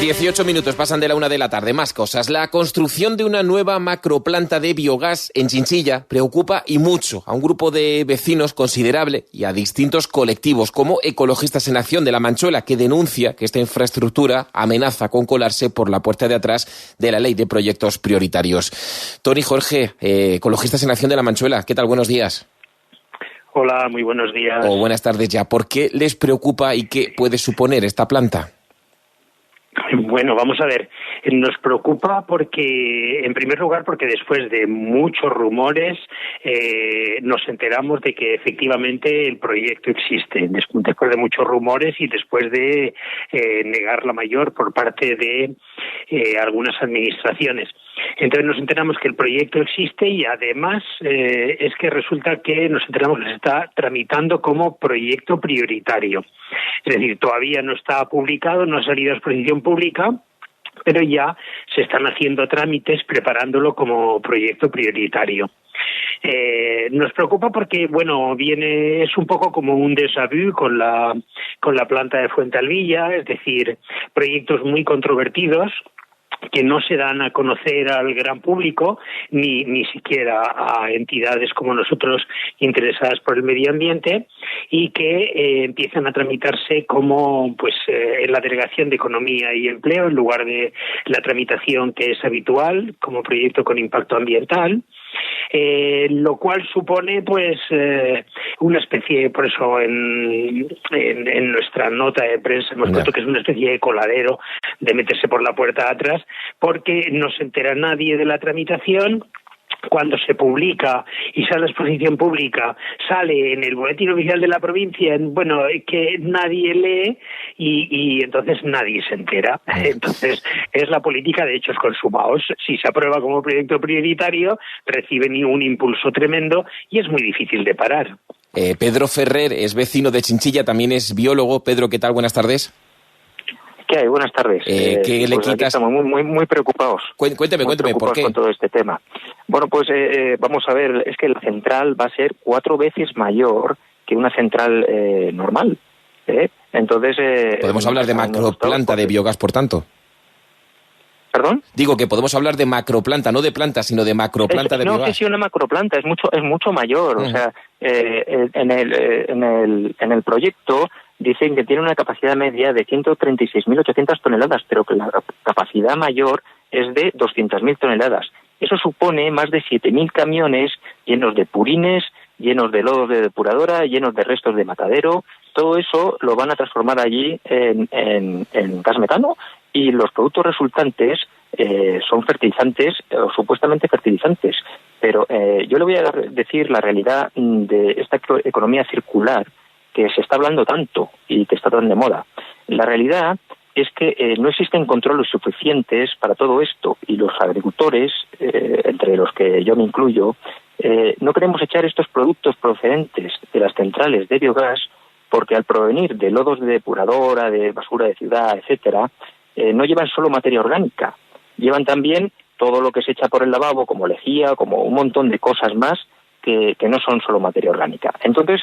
18 minutos pasan de la 1 de la tarde. Más cosas. La construcción de una nueva macroplanta de biogás en Chinchilla preocupa y mucho a un grupo de vecinos considerable y a distintos colectivos, como Ecologistas en Acción de La Manchuela, que denuncia que esta infraestructura amenaza con colarse por la puerta de atrás de la Ley de Proyectos Prioritarios. Tony Jorge, Ecologistas en Acción de La Manchuela, ¿qué tal? Buenos días. Hola, muy buenos días. O buenas tardes ya. ¿Por qué les preocupa y qué puede suponer esta planta? Bueno, vamos a ver. Nos preocupa porque, en primer lugar, porque después de muchos rumores nos enteramos de que efectivamente el proyecto existe. Después de muchos rumores y después de negar la mayor por parte de algunas administraciones. Entonces nos enteramos que el proyecto existe y además es que resulta que nos enteramos que se está tramitando como proyecto prioritario. Es decir, todavía no está publicado, no ha salido a exposición pública, pero ya se están haciendo trámites preparándolo como proyecto prioritario. Nos preocupa porque, bueno, es un poco como un déjà vu con la planta de Fuentealbilla, es decir, proyectos muy controvertidos que no se dan a conocer al gran público ni siquiera a entidades como nosotros interesadas por el medio ambiente y que empiezan a tramitarse como en la Delegación de Economía y Empleo en lugar de la tramitación que es habitual como proyecto con impacto ambiental. Lo cual supone una especie, por eso en nuestra nota de prensa hemos puesto que es una especie de coladero de meterse por la puerta de atrás, porque no se entera nadie de la tramitación. Cuando se publica y sale a exposición pública, sale en el boletín oficial de la provincia, que nadie lee y entonces nadie se entera. Entonces es la política de hechos consumados. Si se aprueba como proyecto prioritario, reciben un impulso tremendo y es muy difícil de parar. Pedro Ferrer es vecino de Chinchilla, también es biólogo. Pedro, ¿qué tal? Buenas tardes. ¿Qué hay? Buenas tardes. ¿Qué le quitas? Aquí estamos muy preocupados. Cuénteme, ¿por qué? Con todo este tema. Bueno, vamos a ver, es que la central va a ser 4 veces mayor que una central normal. Entonces... ¿Podemos hablar de macroplanta de biogás, por tanto? ¿Perdón? Digo que podemos hablar de macroplanta, no de planta, sino de macroplanta de biogás. No sé si una macroplanta, es mucho mayor. O sea, en el proyecto dicen que tiene una capacidad media de 136.800 toneladas, pero que la capacidad mayor es de 200.000 toneladas. Eso supone más de 7.000 camiones llenos de purines, llenos de lodos de depuradora, llenos de restos de matadero. Todo eso lo van a transformar allí en gas metano y los productos resultantes son fertilizantes o supuestamente fertilizantes. Pero yo le voy a decir la realidad de esta economía circular que se está hablando tanto y que está tan de moda. La realidad es que no existen controles suficientes para todo esto y los agricultores, entre los que yo me incluyo, no queremos echar estos productos procedentes de las centrales de biogás porque al provenir de lodos de depuradora, de basura de ciudad, etcétera, no llevan solo materia orgánica, llevan también todo lo que se echa por el lavabo, como lejía, como un montón de cosas más que no son solo materia orgánica. Entonces,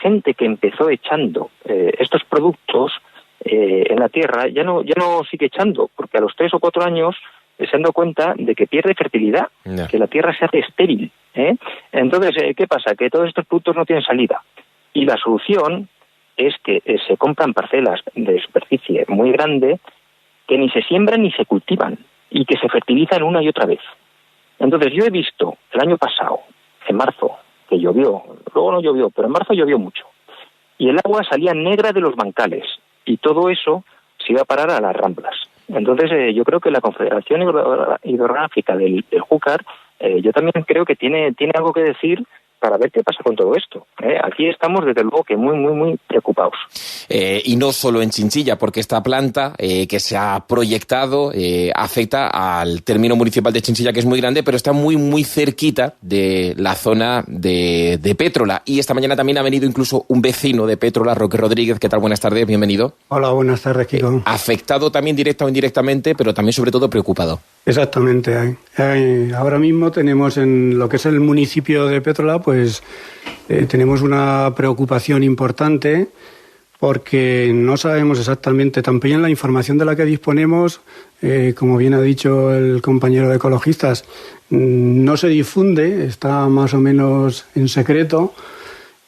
gente que empezó echando estos productos en la tierra ya no sigue echando, porque a los 3 o 4 años se han dado cuenta de que pierde fertilidad, que la tierra se hace estéril. Entonces, ¿qué pasa? Que todos estos productos no tienen salida. Y la solución es que se compran parcelas de superficie muy grande que ni se siembran ni se cultivan y que se fertilizan una y otra vez. Entonces, yo he visto el año pasado, en marzo, que llovió, luego no llovió, pero en marzo llovió mucho, y el agua salía negra de los bancales, y todo eso se iba a parar a las ramblas. Entonces, yo creo que la Confederación Hidrográfica del Júcar, yo también creo que tiene algo que decir para ver qué pasa con todo esto. Aquí estamos, desde luego, que muy preocupados. Y no solo en Chinchilla, porque esta planta que se ha proyectado afecta al término municipal de Chinchilla, que es muy grande, pero está muy cerquita de la zona de Pétrola. Y esta mañana también ha venido incluso un vecino de Pétrola, Roque Rodríguez. ¿Qué tal? Buenas tardes, bienvenido. Hola, buenas tardes, Kiko. Afectado también directa o indirectamente, pero también sobre todo preocupado. Exactamente. Ahora mismo tenemos en lo que es el municipio de Pétrola, tenemos una preocupación importante porque no sabemos exactamente, también la información de la que disponemos, como bien ha dicho el compañero de ecologistas, no se difunde, está más o menos en secreto,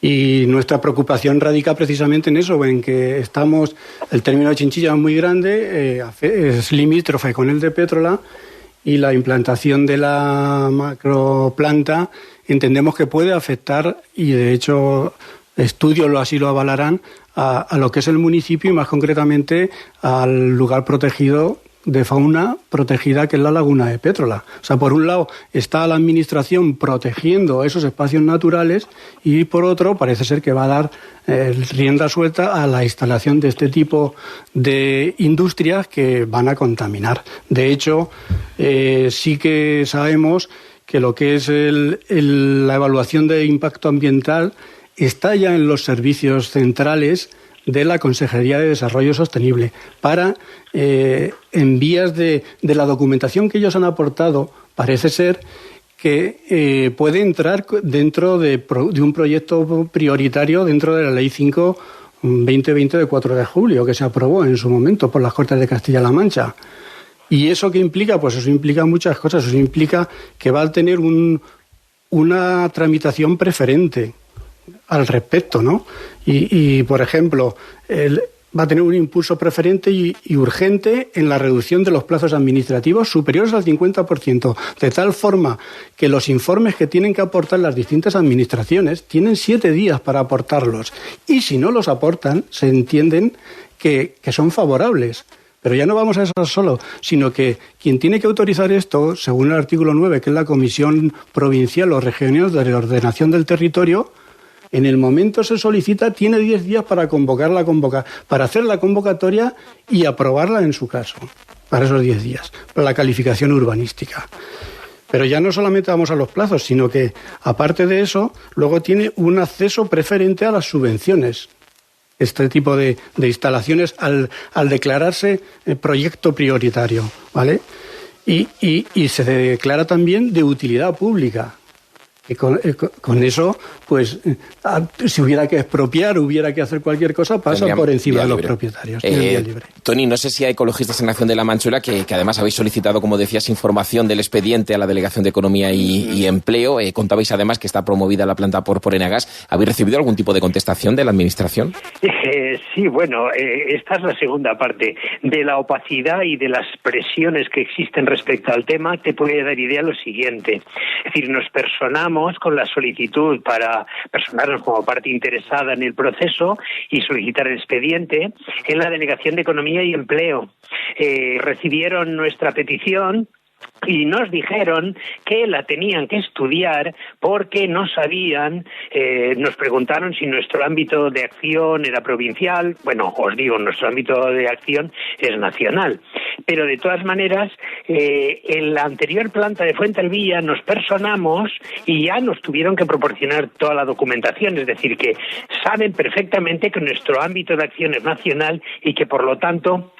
y nuestra preocupación radica precisamente en eso, en que el término de Chinchilla es muy grande, es limítrofe con el de Pétrola, y la implantación de la macroplanta entendemos que puede afectar, y de hecho estudios así lo avalarán, a lo que es el municipio y más concretamente al lugar protegido de fauna protegida que es la laguna de Pétrola. O sea, por un lado está la administración protegiendo esos espacios naturales y por otro parece ser que va a dar rienda suelta a la instalación de este tipo de industrias que van a contaminar. De hecho, sí que sabemos que lo que es la evaluación de impacto ambiental está ya en los servicios centrales de la Consejería de Desarrollo Sostenible para, en vías de la documentación que ellos han aportado, parece ser que puede entrar dentro de un proyecto prioritario dentro de la Ley 5/2020 de 4 de julio, que se aprobó en su momento por las Cortes de Castilla-La Mancha. ¿Y eso qué implica? Pues eso implica muchas cosas. Eso implica que va a tener una tramitación preferente al respecto, ¿no? Y por ejemplo, va a tener un impulso preferente y urgente en la reducción de los plazos administrativos superiores al 50%, de tal forma que los informes que tienen que aportar las distintas administraciones tienen 7 días para aportarlos, y si no los aportan, se entienden que son favorables. Pero ya no vamos a eso solo, sino que quien tiene que autorizar esto, según el artículo 9, que es la Comisión Provincial o Regional de Ordenación del Territorio, en el momento se solicita, tiene 10 días para para hacer la convocatoria y aprobarla en su caso, para esos 10 días, para la calificación urbanística. Pero ya no solamente vamos a los plazos, sino que, aparte de eso, luego tiene un acceso preferente a las subvenciones. Este tipo de instalaciones al declararse proyecto prioritario, ¿vale? Y se declara también de utilidad pública. Y con eso, pues, si hubiera que expropiar, hubiera que hacer cualquier cosa, pasa por encima de los propietarios. Tony, no sé si hay ecologistas en Acción de la Manchuela que además habéis solicitado, como decías, información del expediente a la Delegación de Economía y Empleo. Contabais además que está promovida la planta por Enagas. ¿Habéis recibido algún tipo de contestación de la Administración? Sí, bueno, esta es la segunda parte. De la opacidad y de las presiones que existen respecto al tema, te puede dar idea lo siguiente. Es decir, nos personamos con la solicitud para personarnos como parte interesada en el proceso y solicitar el expediente en la Delegación de Economía y Empleo. Recibieron nuestra petición y nos dijeron que la tenían que estudiar porque no sabían, nos preguntaron si nuestro ámbito de acción era provincial. Bueno, os digo, nuestro ámbito de acción es nacional, pero de todas maneras, en la anterior planta de Fuentealbilla nos personamos y ya nos tuvieron que proporcionar toda la documentación, es decir, que saben perfectamente que nuestro ámbito de acción es nacional y que por lo tanto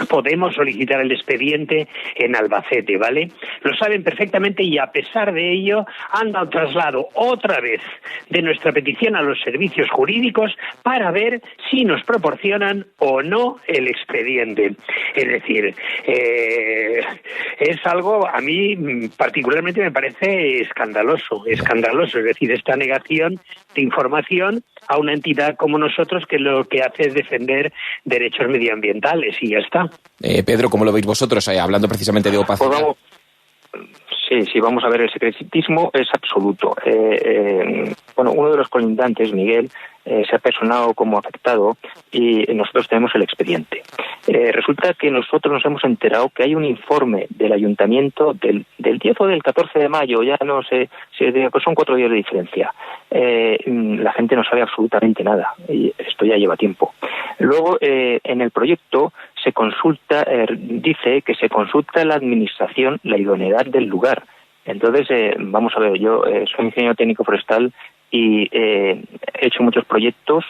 podemos solicitar el expediente en Albacete, ¿vale? Lo saben perfectamente y a pesar de ello han dado traslado otra vez de nuestra petición a los servicios jurídicos para ver si nos proporcionan o no el expediente. Es decir, es algo, a mí particularmente me parece escandaloso. Es decir, esta negación de información a una entidad como nosotros que lo que hace es defender derechos medioambientales y ya está. Pedro, ¿cómo lo veis vosotros? Hablando precisamente de opacidad. Sí, vamos a ver, el secretismo es absoluto. Bueno, uno de los colindantes, Miguel, se ha personado como afectado y nosotros tenemos el expediente. Resulta que nosotros nos hemos enterado que hay un informe del ayuntamiento del 10 o del 14 de mayo, ya no sé, pues son 4 días de diferencia. La gente no sabe absolutamente nada y esto ya lleva tiempo. Luego, en el proyecto se consulta, dice que se consulta en la administración la idoneidad del lugar. Entonces, vamos a ver, yo soy ingeniero técnico forestal y he hecho muchos proyectos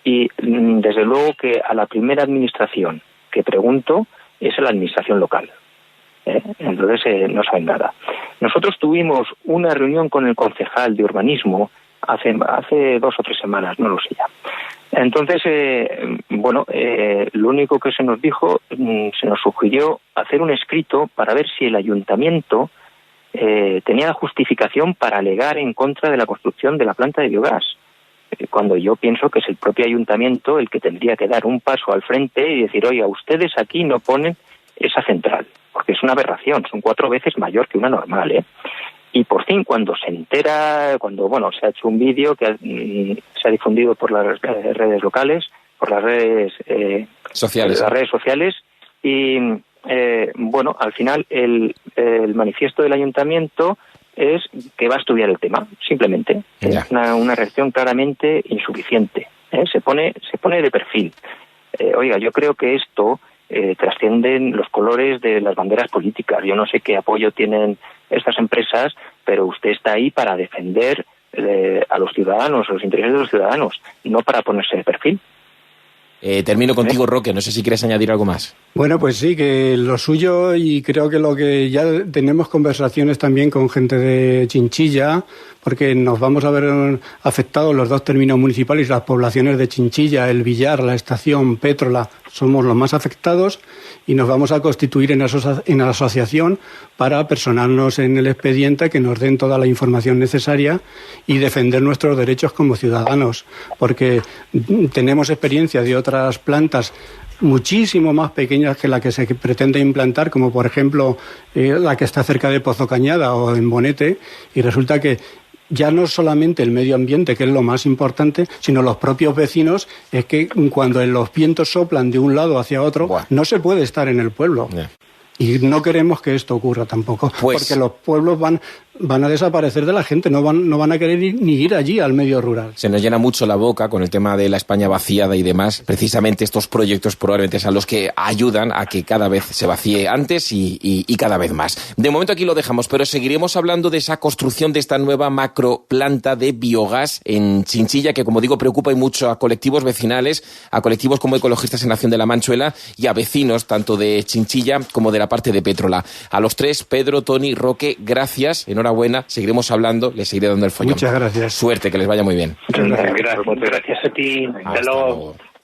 y desde luego que a la primera administración que pregunto es a la administración local. Entonces no saben nada. Nosotros tuvimos una reunión con el concejal de urbanismo hace 2 o 3 semanas, no lo sé ya. Entonces, lo único que se nos dijo, se nos sugirió hacer un escrito para ver si el ayuntamiento tenía justificación para alegar en contra de la construcción de la planta de biogás. Cuando yo pienso que es el propio ayuntamiento el que tendría que dar un paso al frente y decir, oiga, ustedes aquí no ponen esa central, porque es una aberración, son 4 veces mayor que una normal, ¿eh? Y por fin, cuando se entera, se ha hecho un vídeo que se ha difundido por las redes locales, por las redes sociales, y al final el manifiesto del ayuntamiento es que va a estudiar el tema, simplemente. Ya. Es una reacción claramente insuficiente, ¿eh? Se pone de perfil. Yo creo que esto trascienden los colores de las banderas políticas. Yo no sé qué apoyo tienen estas empresas, pero usted está ahí para defender a los ciudadanos, los intereses de los ciudadanos, no para ponerse de perfil. Termino contigo, Roque. No sé si quieres añadir algo más. Bueno, pues sí, que lo suyo, y creo que lo que ya tenemos conversaciones también con gente de Chinchilla, porque nos vamos a ver afectados los 2 términos municipales, las poblaciones de Chinchilla, El Villar, la estación, Pétrola, somos los más afectados, y nos vamos a constituir en la asociación para personarnos en el expediente, que nos den toda la información necesaria y defender nuestros derechos como ciudadanos, porque tenemos experiencia de otras plantas muchísimo más pequeñas que la que se pretende implantar, como por ejemplo la que está cerca de Pozo Cañada o en Bonete, y resulta que ya no solamente el medio ambiente, que es lo más importante, sino los propios vecinos, es que cuando los vientos soplan de un lado hacia otro, no se puede estar en el pueblo. Yeah. Y no queremos que esto ocurra tampoco, porque los pueblos van a desaparecer de la gente, no van a querer ni ir allí al medio rural. Se nos llena mucho la boca con el tema de la España vaciada y demás. Precisamente estos proyectos probablemente son los que ayudan a que cada vez se vacíe antes y cada vez más. De momento aquí lo dejamos, pero seguiremos hablando de esa construcción de esta nueva macroplanta de biogás en Chinchilla, que como digo preocupa y mucho a colectivos vecinales, a colectivos como Ecologistas en Acción de la Manchuela y a vecinos tanto de Chinchilla como de la parte de Pétrola. A los 3, Pedro, Toni, Roque, gracias, enhorabuena, seguiremos hablando, les seguiré dando el follón. Muchas gracias. Suerte, que les vaya muy bien. Muchas gracias a ti. Hasta luego.